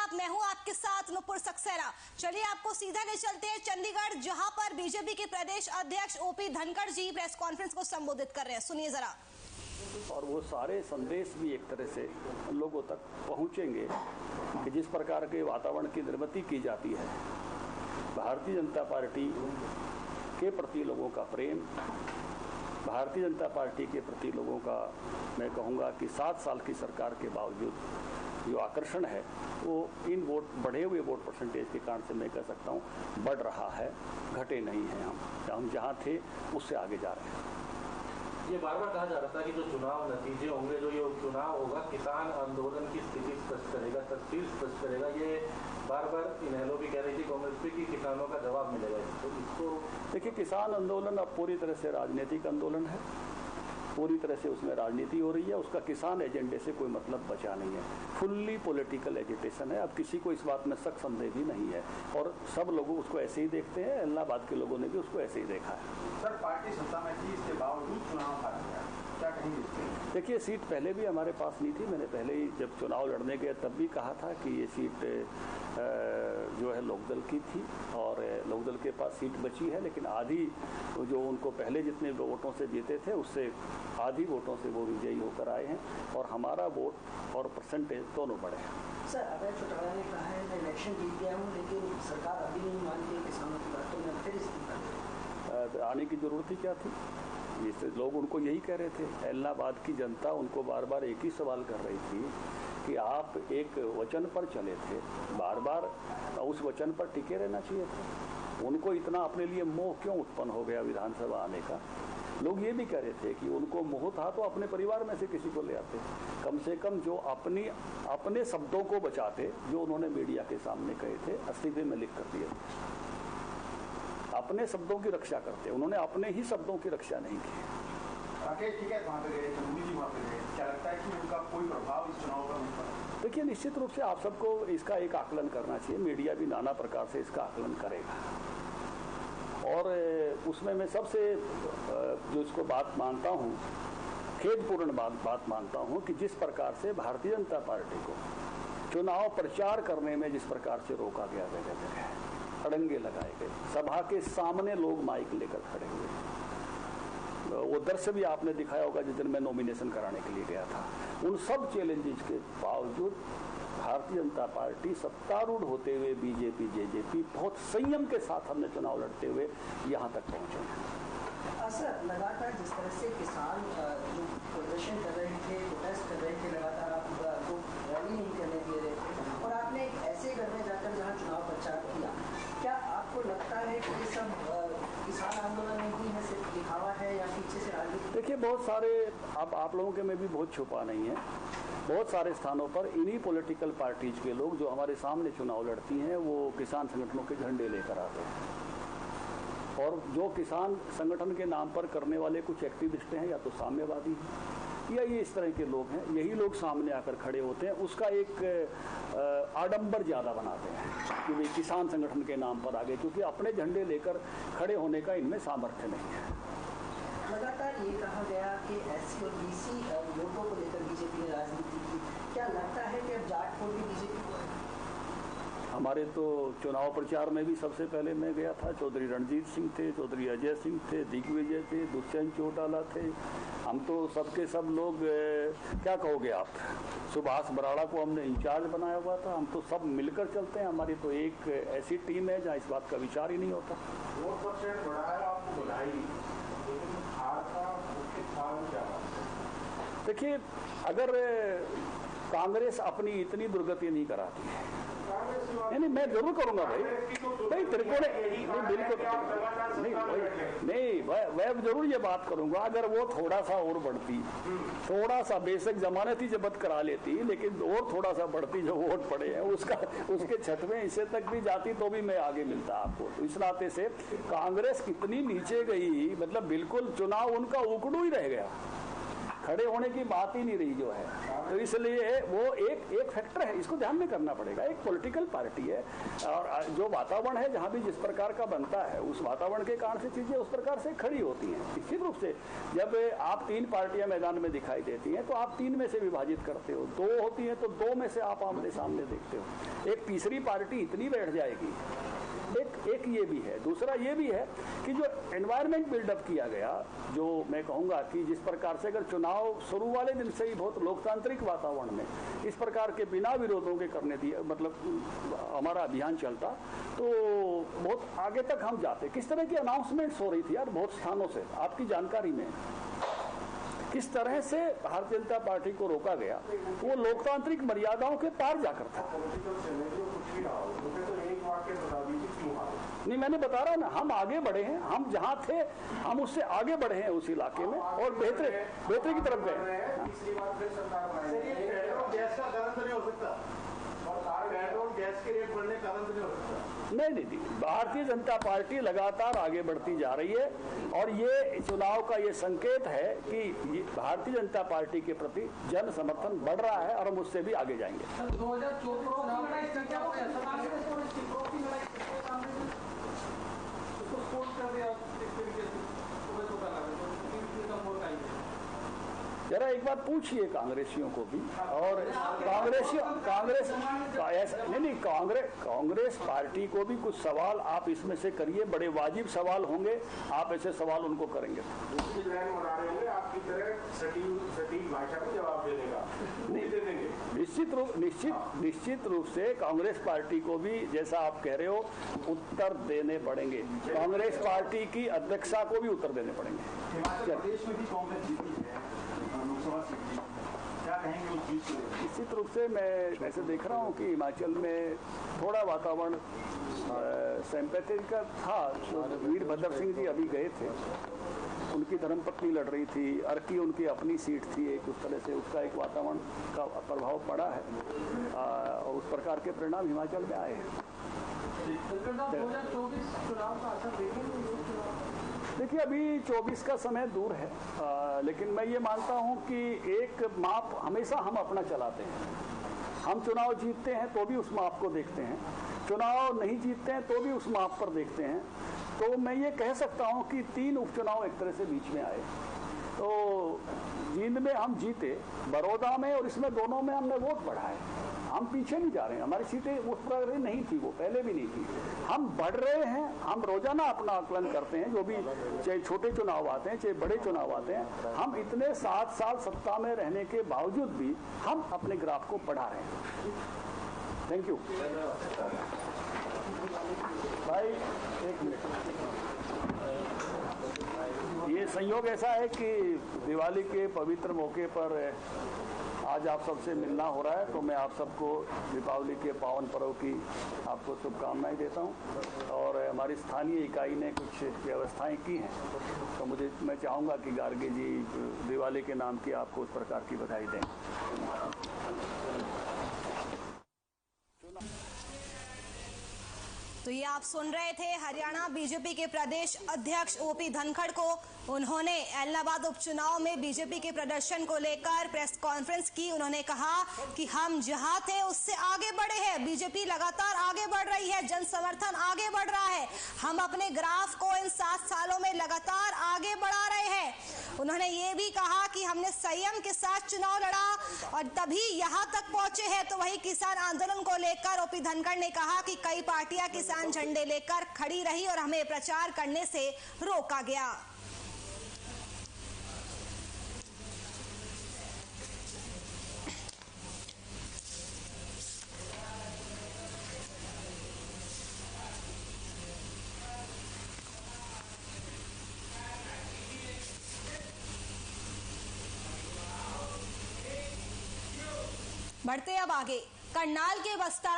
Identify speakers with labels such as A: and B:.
A: आदाब, मैं हूं आपके साथ नुपुर सक्सेना। चलिए आपको सीधा ले चलते हैं चंडीगढ़, जहां पर बीजेपी के प्रदेश अध्यक्ष ओपी धनखड़ जी प्रेस कॉन्फ्रेंस को संबोधित कर रहे हैं। सुनिए जरा।
B: और वो सारे संदेश भी एक तरह से लोगों तक पहुंचेंगे कि जिस प्रकार के वातावरण की निर्मित की जाती है, भारतीय जनता पार्टी के प्रति लोगों का प्रेम, भारतीय जनता पार्टी के प्रति लोगों का, मैं कहूँगा कि 7 साल की सरकार के बावजूद जो आकर्षण है वो इन वोट बढ़े हुए वोट परसेंटेज के कारण से मैं कह सकता हूँ बढ़ रहा है, घटे नहीं हैं। हम जहाँ थे उससे आगे जा रहे हैं।
C: ये बार बार कहा जा रहा था कि जो चुनाव नतीजे होंगे, जो ये चुनाव होगा, किसान आंदोलन की स्थिति स्पष्ट करेगा, तस्वीर स्पष्ट करेगा। ये बार बार इनेलो भी कह रही थी कांग्रेस पे कि किसानों का जवाब मिलेगा। तो इसको देखिए,
B: किसान आंदोलन अब पूरी तरह से राजनीतिक आंदोलन है, पूरी तरह से उसमें राजनीति हो रही है। उसका किसान एजेंडे से कोई मतलब बचा नहीं है, फुल्ली पॉलिटिकल एजिटेशन है। अब किसी को इस बात में शक संदेह भी नहीं है और सब लोग उसको ऐसे ही देखते हैं। इलाहाबाद के लोगों ने भी उसको ऐसे ही देखा है।
D: सर, पार्टी सत्ता में थी, इसके बावजूद चुनाव हार गया, क्या कहेंगे?
B: देखिए, सीट पहले भी हमारे पास नहीं थी। मैंने पहले ही जब चुनाव लड़ने गया तब भी कहा था कि ये सीट जो है लोकदल की थी और लोकदल के पास सीट बची है, लेकिन आधी जो उनको पहले जितने वोटों से जीते थे उससे आधी वोटों से वो विजयी होकर आए हैं और हमारा वोट और परसेंटेज दोनों बढ़े हैं।
E: सर, अभय चौटाला ने कहा है मैं इलेक्शन जीत गया हूँ, लेकिन सरकार अभी नहीं मानती है किसानों की बातों में, फिर इस्तीफा
B: आने की जरूरत ही क्या थी? जिससे लोग उनको यही कह रहे थे। इलाहाबाद की जनता उनको बार बार एक ही सवाल कर रही थी कि आप एक वचन पर चले थे, बार बार उस वचन पर टिके रहना चाहिए था। उनको इतना अपने लिए मोह क्यों उत्पन्न हो गया विधानसभा आने का? लोग ये भी कह रहे थे कि उनको मोह था तो अपने परिवार में से किसी को ले आते, कम से कम जो अपने शब्दों को बचाते, जो उन्होंने मीडिया के सामने कहे थे, इस्तीफे में लिख कर दिए थे। अपने शब्दों की रक्षा करते, उन्होंने अपने ही शब्दों की रक्षा नहीं की।
D: ठीक है, वहाँ पे गए, मोदी जी वहाँ पे गए, क्या लगता है कि उनका कोई प्रभाव इस चुनाव पर नहीं?
B: देखिए, निश्चित रूप से आप सबको इसका एक आकलन करना चाहिए। मीडिया भी नाना प्रकार से इसका आकलन करेगा और उसमें मैं सबसे जो इसको बात मानता हूँ, खेदपूर्ण बात मानता हूँ कि जिस प्रकार से भारतीय जनता पार्टी को चुनाव प्रचार करने में जिस प्रकार से रोका गया, जगह अड़ंगे लगाए गए, सभा के सामने लोग माइक लेकर खड़े हुए, वो दृश्य भी आपने दिखाया होगा जिस दिन मैं नॉमिनेशन कराने के लिए गया था। उन सब चैलेंजेस के बावजूद भारतीय जनता पार्टी सत्तारूढ़ होते हुए बीजेपी जेजेपी बहुत संयम के साथ हमने चुनाव लड़ते हुए यहाँ तक पहुँचे हैं।
E: सर, लगातार जिस तरह से किसान जो प्रदर्शन कर रहे थे, प्रोटेस्ट कर रहे थे, लगातार आपको रैली नहीं करने दे रहे थे और आपने एक ऐसे घर में जाकर जहाँ चुनाव प्रचार किया, क्या आपको लगता है कि ये सब किसान आंदोलन नहीं है, सिर्फ दिखावा है या पीछे से राजनीति?
B: देखिए, बहुत सारे आप लोगों के में भी बहुत छुपा नहीं है। बहुत सारे स्थानों पर इन्हीं पॉलिटिकल पार्टीज के लोग जो हमारे सामने चुनाव लड़ती हैं वो किसान संगठनों के झंडे लेकर आते हैं और जो किसान संगठन के नाम पर करने वाले कुछ एक्टिविस्ट हैं या तो साम्यवादी हैं या ये इस तरह के लोग हैं, यही लोग सामने आकर खड़े होते हैं। उसका एक आडंबर ज़्यादा बनाते हैं कि वे किसान संगठन के नाम पर आ गए, क्योंकि अपने झंडे लेकर खड़े होने का इनमें सामर्थ्य नहीं है।
E: लगातार ये कहा गया कि एससी और बीसी वोटों को लेकर बीजेपी ने राजनीति की, क्या लगता है कि अब जाट वोट भी बीजेपी को है?
B: हमारे तो चुनाव प्रचार में भी सबसे पहले मैं गया था, चौधरी रणजीत सिंह थे, चौधरी अजय सिंह थे, दिग्विजय थे, दुष्यंत चौटाला थे। हम तो सबके सब लोग, क्या कहोगे आप, सुभाष बराड़ा को हमने इंचार्ज बनाया हुआ था। हम तो सब मिलकर चलते हैं। हमारी तो एक ऐसी टीम है जहाँ इस बात का विचार ही नहीं होता।
D: वोट परसेंट बढ़ाया, आपको बधाई, लेकिन हार का मुख्य कारण क्या है?
B: देखिए, अगर कांग्रेस अपनी इतनी दुर्गति नहीं कराती है, नहीं मैं जरूर करूंगा भाई त्रिकोण, बिल्कुल नहीं, वह जरूर ये बात करूंगा। अगर वो थोड़ा सा और बढ़ती, थोड़ा सा बेशक जमानत ही जब्त करा लेती, लेकिन और थोड़ा सा बढ़ती जो वोट पड़े हैं उसके 6वें हिस्से तक भी जाती तो भी मैं आगे मिलता आपको। तो इस नाते से कांग्रेस कितनी नीचे गई, मतलब बिल्कुल चुनाव उनका उकड़ू ही रह गया। खड़े होने की बात ही नहीं रही जो है। तो इसलिए वो एक फैक्टर है, इसको ध्यान में करना पड़ेगा। एक पॉलिटिकल पार्टी है और जो वातावरण है जहाँ भी जिस प्रकार का बनता है उस वातावरण के कारण से चीजें उस प्रकार से खड़ी होती हैं। निश्चित रूप से जब आप 3 पार्टियां मैदान में दिखाई देती हैं तो आप 3 में से विभाजित करते हो, 2 होती हैं तो 2 में से आप आमने सामने देखते हो। एक तीसरी पार्टी इतनी बैठ जाएगी, एक ये भी है। दूसरा ये भी है कि जो एनवायरनमेंट बिल्डअप किया गया, जो मैं कहूँगा कि जिस प्रकार से अगर चुनाव शुरू वाले दिन से ही बहुत लोकतांत्रिक वातावरण में इस प्रकार के बिना विरोधों के करने दिए, मतलब हमारा अभियान चलता तो बहुत आगे तक हम जाते। किस तरह की अनाउंसमेंट्स हो रही थी यार बहुत स्थानों से, आपकी जानकारी में किस तरह से भारतीय जनता पार्टी को रोका गया, वो लोकतांत्रिक मर्यादाओं के पार जाकर था। नहीं, मैंने बता रहा ना, हम आगे बढ़े हैं, हम जहाँ थे हम उससे आगे बढ़े हैं उस इलाके में और बेहतरी की तरफ गए।
C: गैस का कारण तो नहीं हो सकता, पेट्रोल गैस के रेट बढ़ने का कारण तो नहीं हो सकता।
B: नहीं, भारतीय जनता पार्टी लगातार आगे बढ़ती जा रही है और ये चुनाव का ये संकेत है कि भारतीय जनता पार्टी के प्रति जन समर्थन बढ़ रहा है और हम उससे भी आगे जाएंगे। 2024 जरा एक बात पूछिए कांग्रेसियों को भी, और कांग्रेस पार्टी को भी कुछ सवाल आप इसमें से करिए, बड़े वाजिब सवाल होंगे, आप ऐसे सवाल उनको करेंगे
D: आपकी तरह सटीक भाषा में जवाब देने का नहीं दे देंगे।
B: निश्चित रूप से कांग्रेस पार्टी को भी जैसा आप कह रहे हो उत्तर देने पड़ेंगे, कांग्रेस पार्टी की अध्यक्षा को भी उत्तर देने पड़ेंगे।
D: हिमाचल प्रदेश में भी कांग्रेस जीती है लोकसभा सीट, क्या कहेंगे उस जीत को?
B: निश्चित रूप से मैं ऐसे देख रहा हूँ कि हिमाचल में थोड़ा वातावरण सिंपैथी का था। वीरभद्र सिंह जी अभी गए थे, उनकी धर्मपत्नी लड़ रही थी, अर्की उनकी अपनी सीट थी, एक उस तरह से उसका एक वातावरण का प्रभाव पड़ा है और उस प्रकार के परिणाम हिमाचल में आए हैं।
E: 2024 चुनाव का असर देखेंगे?
B: देखिए अभी 24 का समय दूर है, लेकिन मैं ये मानता हूँ कि एक माप हमेशा हम अपना चलाते हैं। हम चुनाव जीतते हैं तो भी उस माप को देखते हैं, चुनाव नहीं जीतते हैं तो भी उस माप पर देखते हैं। तो मैं ये कह सकता हूँ कि 3 उपचुनाव एक तरह से बीच में आए। तो जींद में हम जीते, बड़ौदा में और इसमें दोनों में हमने वोट बढ़ाए। हम पीछे नहीं जा रहे हैं, हमारी सीटें उस प्रकार नहीं थी, वो पहले भी नहीं थी, हम बढ़ रहे हैं। हम रोजाना अपना आकलन करते हैं, जो भी चाहे छोटे चुनाव आते हैं चाहे बड़े चुनाव आते हैं, हम इतने 7 साल सत्ता में रहने के बावजूद भी हम अपने ग्राफ को बढ़ा रहे हैं। थैंक यू भाई। 1 मिनट, ये संयोग ऐसा है कि दिवाली के पवित्र मौके पर आज आप सबसे मिलना हो रहा है, तो मैं आप सबको दीपावली के पावन पर्व की आपको शुभकामनाएं देता हूं। और हमारी स्थानीय इकाई ने कुछ व्यवस्थाएं की हैं, तो मैं चाहूँगा कि गार्गे जी दिवाली के नाम की आपको उस प्रकार की बधाई दें।
A: तो ये आप सुन रहे थे हरियाणा बीजेपी के प्रदेश अध्यक्ष ओपी धनखड़ को। उन्होंने एलनाबाद उपचुनाव में बीजेपी के प्रदर्शन को लेकर प्रेस कॉन्फ्रेंस की। उन्होंने कहा कि हम जहां थे उससे आगे बढ़े हैं, बीजेपी लगातार आगे बढ़ रही है, जन समर्थन आगे बढ़ रहा है, हम अपने ग्राफ को इन 7 सालों में लगातार आगे बढ़ा रहे हैं। उन्होंने ये भी कहा कि हमने संयम के साथ चुनाव लड़ा और तभी यहां तक पहुंचे हैं। तो वही किसान आंदोलन को लेकर ओपी धनखड़ ने कहा कि कई पार्टियां किसान झंडे लेकर खड़ी रही और हमें प्रचार करने से रोका गया। बढ़ते अब आगे, करनाल के बस्तारा